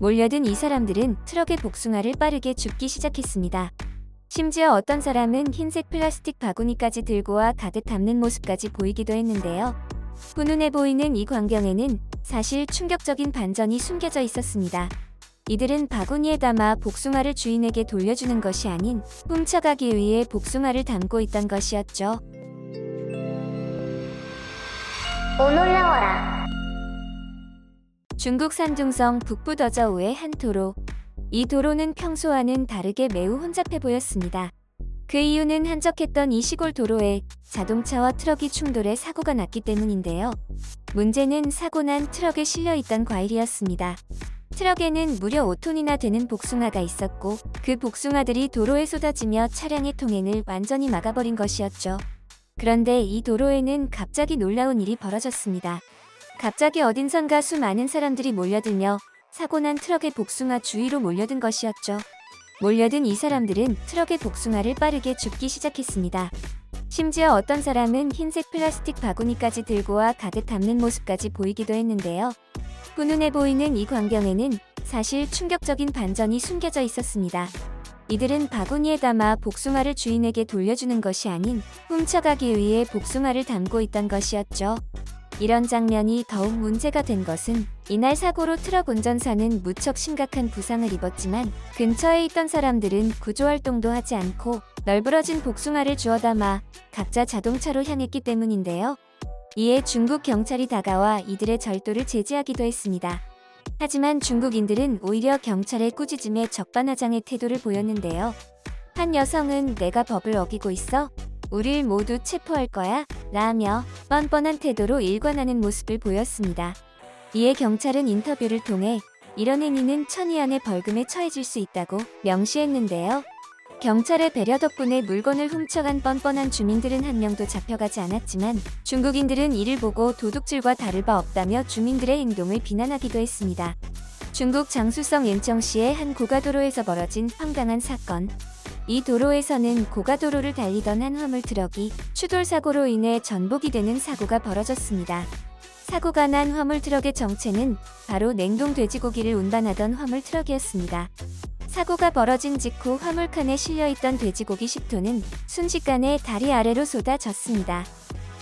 몰려든 이 사람들은 트럭의 복숭아를 빠르게 줍기 시작했습니다. 심지어 어떤 사람은 흰색 플라스틱 바구니까지 들고 와 가득 담는 모습까지 보이기도 했는데요. 훈훈해 보이는 이 광경에는 사실 충격적인 반전이 숨겨져 있었습니다. 이들은 바구니에 담아 복숭아를 주인에게 돌려주는 것이 아닌 훔쳐가기 위해 복숭아를 담고 있던 것이었죠. 올라와라. 중국 산둥성 북부 더저우의 한 도로. 이 도로는 평소와는 다르게 매우 혼잡해 보였습니다. 그 이유는 한적했던 이 시골 도로에 자동차와 트럭이 충돌해 사고가 났기 때문인데요. 문제는 사고 난 트럭에 실려 있던 과일이었습니다. 트럭에는 무려 5톤이나 되는 복숭아가 있었고 그 복숭아들이 도로에 쏟아지며 차량의 통행을 완전히 막아버린 것이었죠. 그런데 이 도로에는 갑자기 놀라운 일이 벌어졌습니다. 갑자기 어딘선가 수많은 사람들이 몰려들며 사고 난 트럭의 복숭아 주위로 몰려든 것이었죠. 몰려든 이 사람들은 트럭의 복숭아를 빠르게 줍기 시작했습니다. 심지어 어떤 사람은 흰색 플라스틱 바구니까지 들고 와 가득 담는 모습까지 보이기도 했는데요. 훈훈해 보이는 이 광경에는 사실 충격적인 반전이 숨겨져 있었습니다. 이들은 바구니에 담아 복숭아를 주인에게 돌려주는 것이 아닌 훔쳐가기 위해 복숭아를 담고 있던 것이었죠. 이런 장면이 더욱 문제가 된 것은 이날 사고로 트럭 운전사는 무척 심각한 부상을 입었지만 근처에 있던 사람들은 구조활동도 하지 않고 널브러진 복숭아를 주워 담아 각자 자동차로 향했기 때문인데요. 이에 중국 경찰이 다가와 이들의 절도를 제지하기도 했습니다. 하지만 중국인들은 오히려 경찰의 꾸짖음에 적반하장의 태도를 보였는데요. 한 여성은 내가 법을 어기고 있어? 우릴 모두 체포할 거야? 라며 뻔뻔한 태도로 일관하는 모습을 보였습니다. 이에 경찰은 인터뷰를 통해 이런 행위는 천이 안의 벌금에 처해질 수 있다고 명시했는데요. 경찰의 배려 덕분에 물건을 훔쳐간 뻔뻔한 주민들은 한 명도 잡혀가지 않았지만 중국인들은 이를 보고 도둑질과 다를 바 없다며 주민들의 행동을 비난하기도 했습니다. 중국 장쑤성 인천시의 한 고가도로에서 벌어진 황당한 사건. 이 도로에서는 고가도로를 달리던 한 화물 트럭이 추돌 사고로 인해 전복이 되는 사고가 벌어졌습니다. 사고가 난 화물 트럭의 정체는 바로 냉동 돼지고기를 운반하던 화물 트럭이었습니다. 사고가 벌어진 직후 화물칸에 실려있던 돼지고기 10톤은 순식간에 다리 아래로 쏟아졌습니다.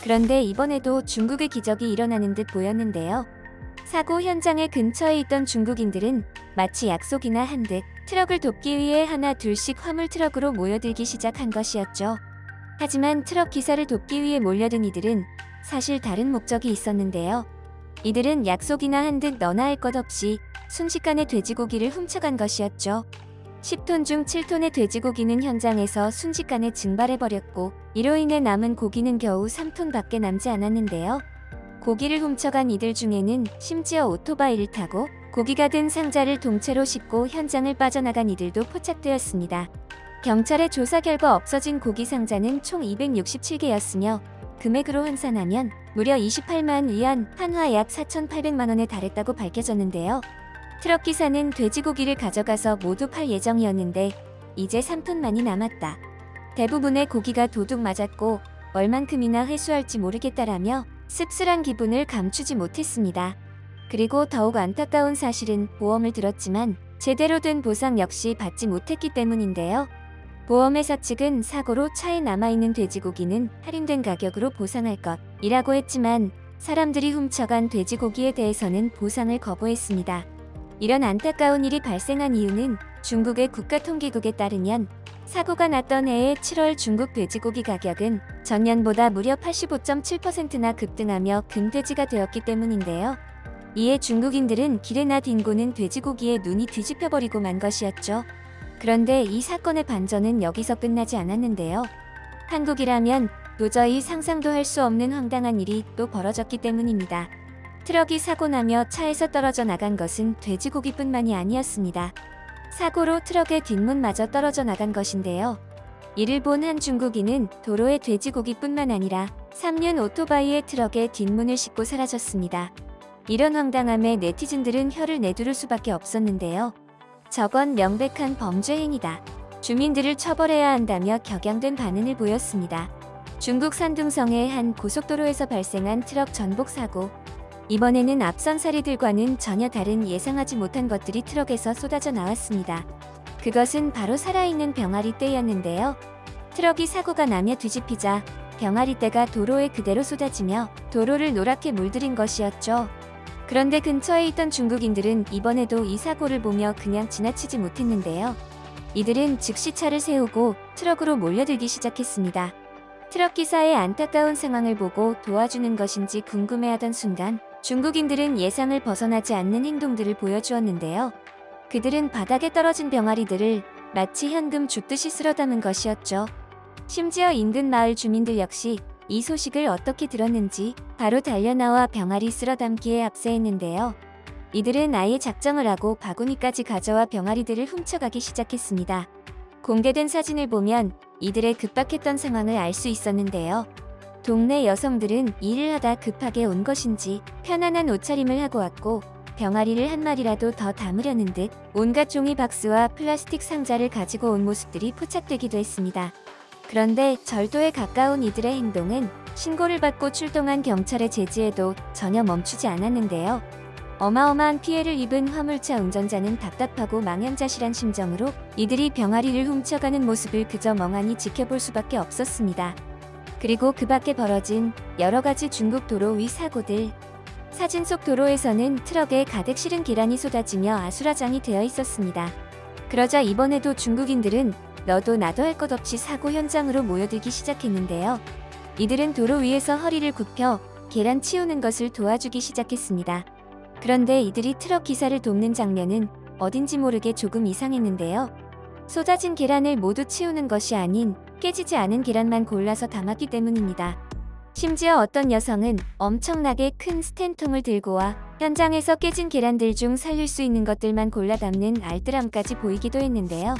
그런데 이번에도 중국의 기적이 일어나는 듯 보였는데요. 사고 현장의 근처에 있던 중국인들은 마치 약속이나 한 듯 트럭을 돕기 위해 하나 둘씩 화물 트럭으로 모여들기 시작한 것이었죠. 하지만 트럭 기사를 돕기 위해 몰려든 이들은 사실 다른 목적이 있었는데요. 이들은 약속이나 한 듯 너나 할 것 없이 순식간에 돼지고기를 훔쳐간 것이었죠. 10톤 중 7톤의 돼지고기는 현장에서 순식간에 증발해버렸고 이로 인해 남은 고기는 겨우 3톤밖에 남지 않았는데요. 고기를 훔쳐간 이들 중에는 심지어 오토바이를 타고 고기가 든 상자를 동체로 싣고 현장을 빠져나간 이들도 포착되었습니다. 경찰의 조사 결과 없어진 고기 상자는 총 267개였으며 금액으로 환산하면 무려 28만 위안, 한화 약 4,800만 원에 달했다고 밝혀졌는데요. 트럭 기사는 돼지고기를 가져가서 모두 팔 예정이었는데 이제 3톤만이 남았다. 대부분의 고기가 도둑 맞았고 얼만큼이나 회수할지 모르겠다라며 씁쓸한 기분을 감추지 못했습니다. 그리고 더욱 안타까운 사실은 보험을 들었지만 제대로 된 보상 역시 받지 못했기 때문인데요. 보험회사 측은 사고로 차에 남아있는 돼지고기는 할인된 가격으로 보상할 것이라고 했지만 사람들이 훔쳐간 돼지고기에 대해서는 보상을 거부했습니다. 이런 안타까운 일이 발생한 이유는 중국의 국가통계국에 따르면 사고가 났던 해의 7월 중국 돼지고기 가격은 전년보다 무려 85.7%나 급등하며 금돼지가 되었기 때문인데요. 이에 중국인들은 기레나 딩고는 돼지고기에 눈이 뒤집혀버리고 만 것이었죠. 그런데 이 사건의 반전은 여기서 끝나지 않았는데요. 한국이라면 도저히 상상도 할 수 없는 황당한 일이 또 벌어졌기 때문입니다. 트럭이 사고 나며 차에서 떨어져 나간 것은 돼지고기뿐만이 아니었습니다. 사고로 트럭의 뒷문마저 떨어져 나간 것인데요. 이를 본 한 중국인은 도로의 돼지고기뿐만 아니라 3륜 오토바이의 트럭의 뒷문을 싣고 사라졌습니다. 이런 황당함에 네티즌들은 혀를 내두를 수밖에 없었는데요. 저건 명백한 범죄 행위다. 주민들을 처벌해야 한다며 격양된 반응을 보였습니다. 중국 산둥성의 한 고속도로에서 발생한 트럭 전복 사고. 이번에는 앞선 사례들과는 전혀 다른 예상하지 못한 것들이 트럭에서 쏟아져 나왔습니다. 그것은 바로 살아있는 병아리 떼였는데요. 트럭이 사고가 나며 뒤집히자 병아리 떼가 도로에 그대로 쏟아지며 도로를 노랗게 물들인 것이었죠. 그런데 근처에 있던 중국인들은 이번에도 이 사고를 보며 그냥 지나치지 못했는데요. 이들은 즉시 차를 세우고 트럭으로 몰려들기 시작했습니다. 트럭 기사의 안타까운 상황을 보고 도와주는 것인지 궁금해하던 순간 중국인들은 예상을 벗어나지 않는 행동들을 보여주었는데요. 그들은 바닥에 떨어진 병아리들을 마치 현금 줍듯이 쓸어 담은 것이었죠. 심지어 인근 마을 주민들 역시 이 소식을 어떻게 들었는지 바로 달려나와 병아리 쓸어 담기에 합세했는데요. 이들은 아예 작정을 하고 바구니까지 가져와 병아리들을 훔쳐가기 시작했습니다. 공개된 사진을 보면 이들의 급박했던 상황을 알 수 있었는데요. 동네 여성들은 일을 하다 급하게 온 것인지 편안한 옷차림을 하고 왔고 병아리를 한 마리라도 더 담으려는 듯 온갖 종이 박스와 플라스틱 상자를 가지고 온 모습들이 포착되기도 했습니다. 그런데 절도에 가까운 이들의 행동은 신고를 받고 출동한 경찰의 제지에도 전혀 멈추지 않았는데요. 어마어마한 피해를 입은 화물차 운전자는 답답하고 망연자실한 심정으로 이들이 병아리를 훔쳐가는 모습을 그저 멍하니 지켜볼 수밖에 없었습니다. 그리고 그 밖에 벌어진 여러 가지 중국 도로 위 사고들. 사진 속 도로에서는 트럭에 가득 실은 계란이 쏟아지며 아수라장이 되어 있었습니다. 그러자 이번에도 중국인들은 너도 나도 할 것 없이 사고 현장으로 모여들기 시작했는데요. 이들은 도로 위에서 허리를 굽혀 계란 치우는 것을 도와주기 시작했습니다. 그런데 이들이 트럭 기사를 돕는 장면은 어딘지 모르게 조금 이상했는데요. 쏟아진 계란을 모두 치우는 것이 아닌 깨지지 않은 계란만 골라서 담았기 때문입니다. 심지어 어떤 여성은 엄청나게 큰 스텐통을 들고 와 현장에서 깨진 계란들 중 살릴 수 있는 것들만 골라 담는 알뜰함까지 보이기도 했는데요.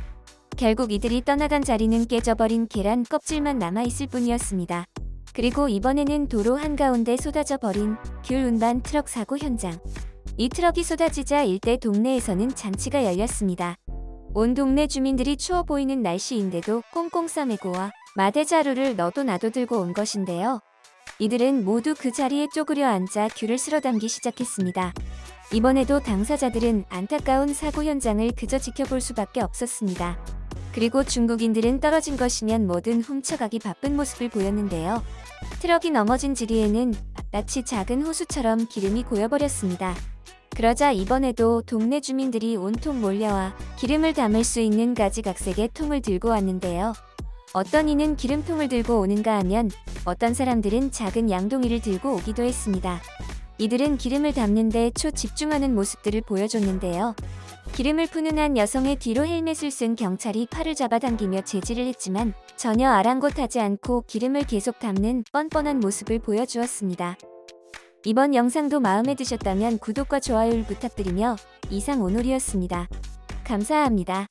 결국 이들이 떠나간 자리는 깨져버린 계란 껍질만 남아있을 뿐이었습니다. 그리고 이번에는 도로 한가운데 쏟아져 버린 귤 운반 트럭 사고 현장. 이 트럭이 쏟아지자 일대 동네에서는 잔치가 열렸습니다. 온 동네 주민들이 추워 보이는 날씨인데도 꽁꽁 싸매고 와 마대자루를 너도 나도 들고 온 것인데요. 이들은 모두 그 자리에 쪼그려 앉아 귤을 쓸어 담기 시작했습니다. 이번에도 당사자들은 안타까운 사고 현장을 그저 지켜볼 수밖에 없었습니다. 그리고 중국인들은 떨어진 것이면 뭐든 훔쳐가기 바쁜 모습을 보였는데요. 트럭이 넘어진 지리에는 마치 작은 호수처럼 기름이 고여버렸습니다. 그러자 이번에도 동네 주민들이 온통 몰려와 기름을 담을 수 있는 가지각색의 통을 들고 왔는데요. 어떤 이는 기름통을 들고 오는가 하면 어떤 사람들은 작은 양동이를 들고 오기도 했습니다. 이들은 기름을 담는 데 초집중하는 모습들을 보여줬는데요. 기름을 푸는 한 여성의 뒤로 헬멧을 쓴 경찰이 팔을 잡아당기며 제지를 했지만 전혀 아랑곳하지 않고 기름을 계속 담는 뻔뻔한 모습을 보여주었습니다. 이번 영상도 마음에 드셨다면 구독과 좋아요를 부탁드리며 이상 오늘이었습니다. 감사합니다.